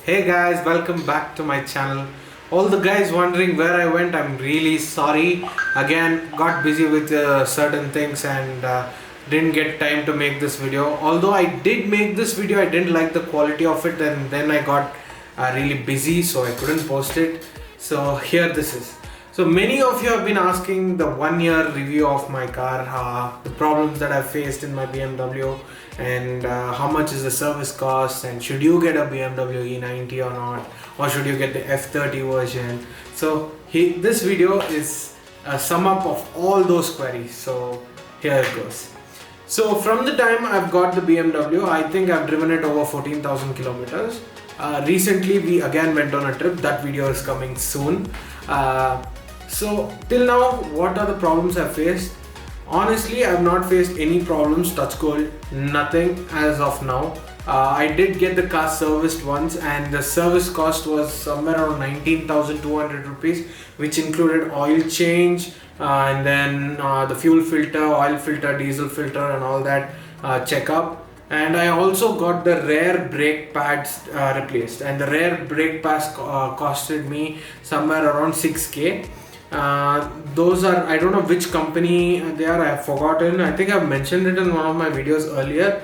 Hey guys, welcome back to my channel. All the guys wondering where I went, I'm really sorry. Again, got busy with certain things and didn't get time to make this video. Although I did make this video, I didn't like the quality of it, and then I got really busy, so I couldn't post it. So here this is. So many of you have been asking the 1 year review of my car, the problems that I've faced in my BMW, and how much is the service cost, and should you get a BMW E90 or not, or should you get the F30 version. So this video is a sum up of all those queries. So here it goes. So from the time I've got the BMW, I think I've driven it over 14,000 kilometers. Recently we again went on a trip. That video is coming soon. So till now, what are the problems I've faced? Honestly, I've not faced any problems, touch gold, nothing as of now. I did get the car serviced once, and the service cost was somewhere around 19,200 rupees, which included oil change and then the fuel filter, oil filter, diesel filter and all that checkup. And I also got the rear brake pads replaced, and the rear brake pads costed me somewhere around 6k. Those are, I don't know which company they are, I have forgotten. I think I've mentioned it in one of my videos earlier.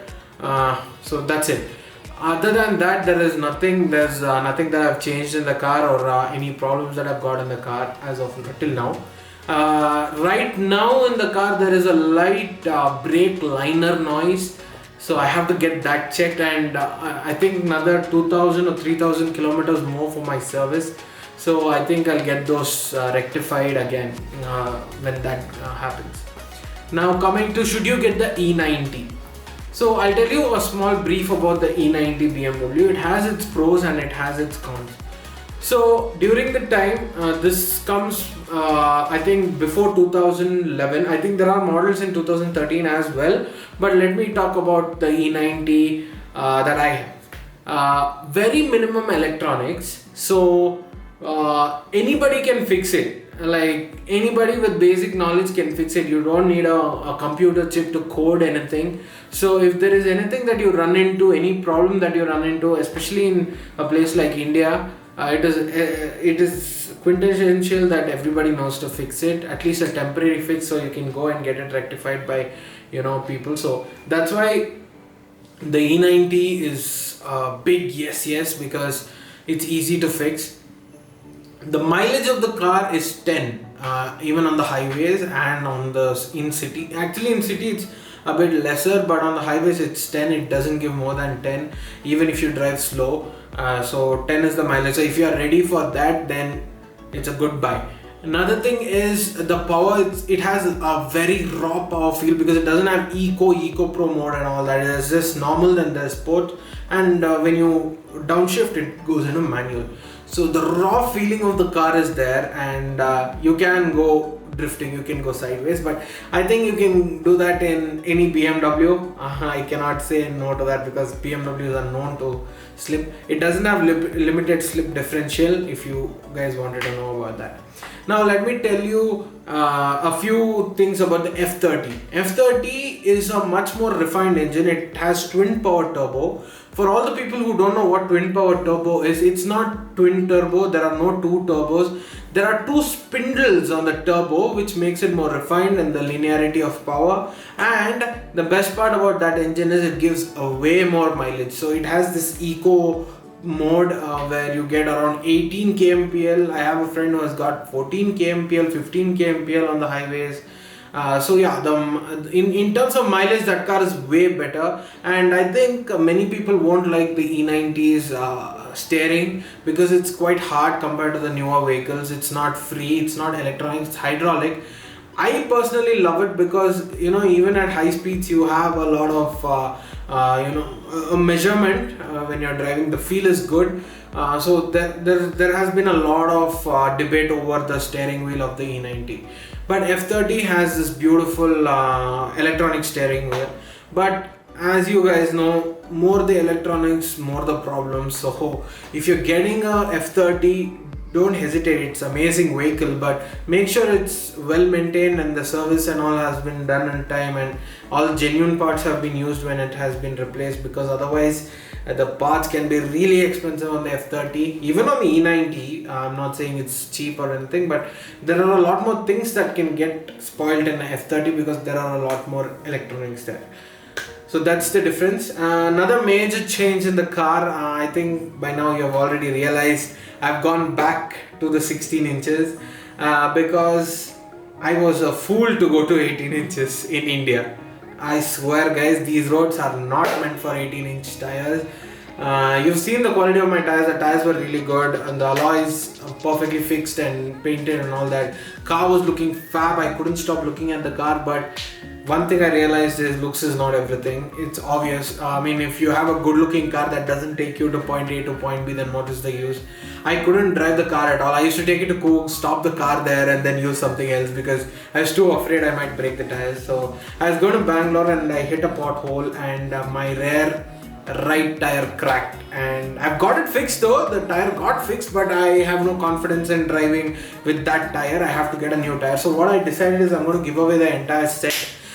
So that's it. Other than that, there's nothing that I've changed in the car, or any problems that I've got in the car as of till now. Right now in the car there is a light brake liner noise, so I have to get that checked, and I think another 2,000 or 3,000 kilometers more for my service. So I think I'll get those rectified again when that happens. Now coming to, should you get the E90? So I'll tell you a small brief about the E90 BMW. It has its pros and it has its cons. So during the time, this comes I think before 2011. I think there are models in 2013 as well, but let me talk about the E90 that I have. Very minimum electronics, so anybody can fix it. Like anybody with basic knowledge can fix it. You don't need a computer chip to code anything. So if there is anything that you run into, any problem that you run into, especially in a place like India, it is quintessential that everybody knows to fix it, at least a temporary fix, so you can go and get it rectified by people. So that's why the E90 is a big yes, because it's easy to fix. The mileage of the car is 10, even on the highways and on in city. Actually in city it's a bit lesser, but on the highways it's 10. It doesn't give more than 10 even if you drive slow. So 10 is the mileage. So if you are ready for that, then it's a good buy. Another thing is the power. It has a very raw power feel, because it doesn't have Eco Pro mode and all that. It's just normal, then there's sport, and when you downshift it goes into manual. So the raw feeling of the car is there, and you can go drifting, you can go sideways, but I think you can do that in any BMW. I cannot say no to that, because BMWs are known to slip. It doesn't have limited slip differential, if you guys wanted to know about that. Now let me tell you a few things about the F30. F30 is a much more refined engine. It has twin power turbo. For all the people who don't know what twin power turbo is, it's not twin turbo. There are no two turbos. There are two spindles on the turbo, which makes it more refined and the linearity of power. And the best part about that engine is it gives a way more mileage. So it has this eco mode where you get around 18 kmpl. I have a friend who has got 14 kmpl, 15 kmpl on the highways. So yeah, in terms of mileage, that car is way better, and I think many people won't like the E90's steering, because it's quite hard compared to the newer vehicles. It's not free, it's not electronic, it's hydraulic. I personally love it because even at high speeds you have a lot of a measurement when you're driving. The feel is good. So there has been a lot of debate over the steering wheel of the E90, but F30 has this beautiful electronic steering wheel. But as you guys know, more the electronics, more the problems. So if you're getting a F30, don't hesitate. It's amazing vehicle, but make sure it's well maintained and the service and all has been done in time, and all genuine parts have been used when it has been replaced, because otherwise The parts can be really expensive on the F30, even on the E90. I'm not saying it's cheap or anything, but there are a lot more things that can get spoiled in F30 because there are a lot more electronics there. So that's the difference. Another major change in the car, I think by now you have already realized, I've gone back to the 16 inches because I was a fool to go to 18 inches in India. I swear guys, these roads are not meant for 18-inch tires. You've seen the quality of my tires. The tires were really good and the alloys perfectly fixed and painted and all that. Car was looking fab. I couldn't stop looking at the car, but one thing I realized is looks is not everything. It's obvious. I mean, if you have a good looking car that doesn't take you to point A to point B, then what is the use? I couldn't drive the car at all. I used to take it to Cook, stop the car there and then use something else because I was too afraid I might break the tires. So I was going to Bangalore and I hit a pothole and my rear right tire cracked, and I've got it fixed though. The tire got fixed, but I have no confidence in driving with that tire. I have to get a new tire. So what I decided is I'm going to give away the entire set.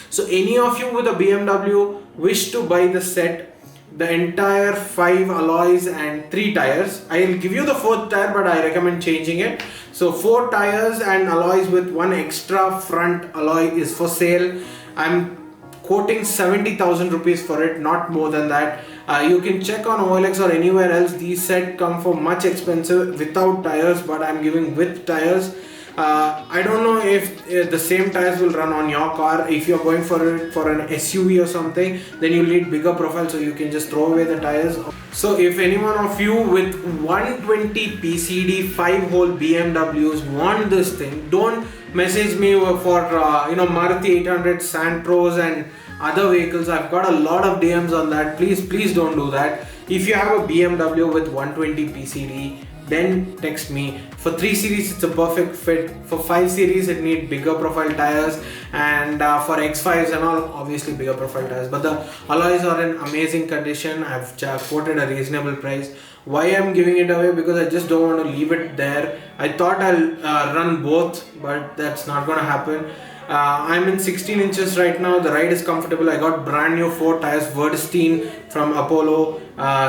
So any of you with a BMW wish to buy the set, the entire 5 alloys and 3 tires, I'll give you the 4th tire, but I recommend changing it. So 4 tires and alloys with 1 extra front alloy is for sale. I'm quoting 70,000 rupees for it, not more than that. You can check on OLX or anywhere else. These sets come for much expensive without tires, but I'm giving with tires. I don't know if the same tires will run on your car. If you're going for it for an SUV or something, then you'll need bigger profile, so you can just throw away the tires. So if any one of you with 120 PCD 5-hole BMWs want this thing, don't message me for Maruti 800 Santros and other vehicles. I've got a lot of DMs on that. Please don't do that. If you have a BMW with 120 PCD, then text me. For 3 series it's a perfect fit. For 5 series it needs bigger profile tires, and for X5s and all, obviously bigger profile tires. But the alloys are in amazing condition. I've quoted a reasonable price. Why I'm giving it away? Because I just don't want to leave it there. I thought I'll run both, but that's not gonna happen. I'm in 16 inches right now. The ride is comfortable. I got brand new 4 tires, Verdstein from Apollo,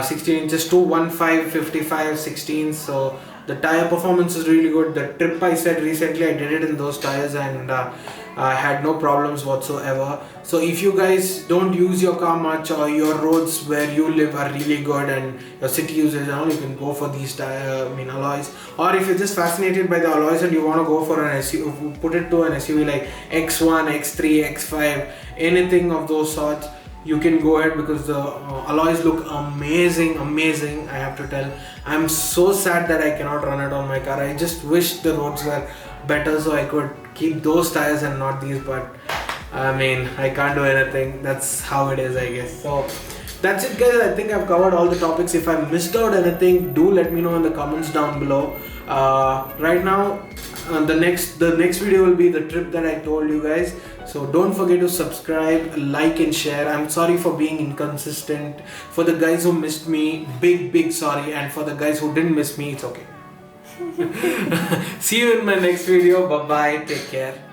16 inches, 215, 55, 16. So the tire performance is really good. The trip I said recently, I did it in those tires and I had no problems whatsoever. So if you guys don't use your car much, or your roads where you live are really good and your city usage and all, you can go for these alloys. Or if you're just fascinated by the alloys and you want to go for an SUV, put it to an SUV like X1, X3, X5, anything of those sorts, you can go ahead because the alloys look amazing. I have to tell. I'm so sad that I cannot run it on my car. I just wish the roads were better so I could keep those tires and not these, but I mean, I can't do anything. That's how it is, I guess. So that's it guys. I think I've covered all the topics. If I missed out anything, do let me know in the comments down below. Right now the next video will be the trip that I told you guys. So don't forget to subscribe, like and share. I'm sorry for being inconsistent. For the guys who missed me, big sorry. And for the guys who didn't miss me, it's okay. See you in my next video. Bye bye, take care.